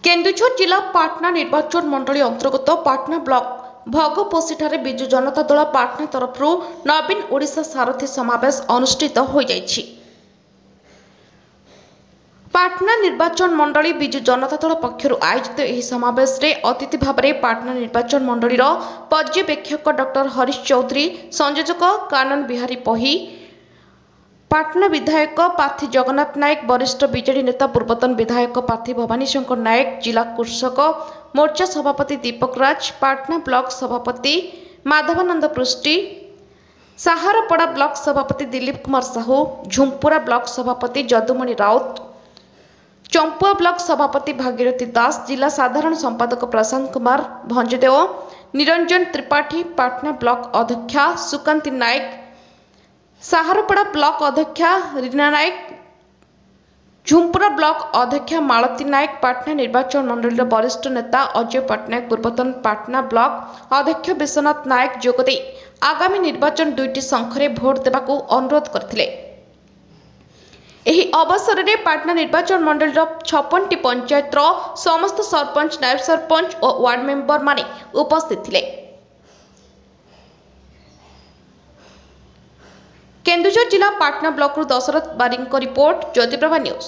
केन्दुझर जिला पाटना निर्वाचन मंडली अंतर्गत पाटना ब्लॉक भगपोषीठारे बिजु जनता दल पाटना तरफ नवीन ओडिशा सारथी समावेश अनुष्ठित हो जाइछि। पाटना निर्वाचन मंडली बिजु जनता दल पक्षरु आयोजित एही समावेश रे अतिथि भाव में पाटना निर्वाचन मंडलीर पर्यवेक्षक डॉक्टर हरीश चौधरी, संयोजक कानन बिहारी पही, पाटना विधायक पार्थी जगन्नाथ नायक, वरिष्ठ बीजेडी नेता पूर्वतन विधायक पार्थी भवानी शंकर नायक, जिला कृषक मोर्चा सभापति दीपक राज, पाटना ब्लॉक सभापति माधवानंद पृष्टि, साहारपड़ा ब्लॉक सभापति दिलीप कुमार साहू, झुंपुरा ब्लॉक सभापति जदुमणि राउत, चंपुआ ब्लॉक सभापति भागीरथी दास, जिला साधारण संपादक प्रशांत कुमार भंजदेव, निरंजन त्रिपाठी, पाटना ब्लॉक अध्यक्षा सुकांती नायक, साहारपड़ा ब्लॉक अध्यक्षा रीना नायक, झुंपुरा ब्लॉक अध्यक्षा मालती नायक, पाटना निर्वाचन मंडल वरिष्ठ नेता अजय पट्टनायक, पूर्वतन पाटना ब्लॉक अध्यक्ष विश्वनाथ नायक जोगदे आगामी निर्वाचन 2टी संख्यारे भोट देवाकू अनुरोध करथिले। एही अवसर में पाटना निर्वाचन मंडल 56टी पंचायत समस्त सरपंच, नायब सरपंच और वार्ड मेंबर माने उपस्थित थिले। केन्दुझर जिला पाटना ब्लॉक दशरथ बारिंग रिपोर्ट, ज्योतिप्रभा न्यूज।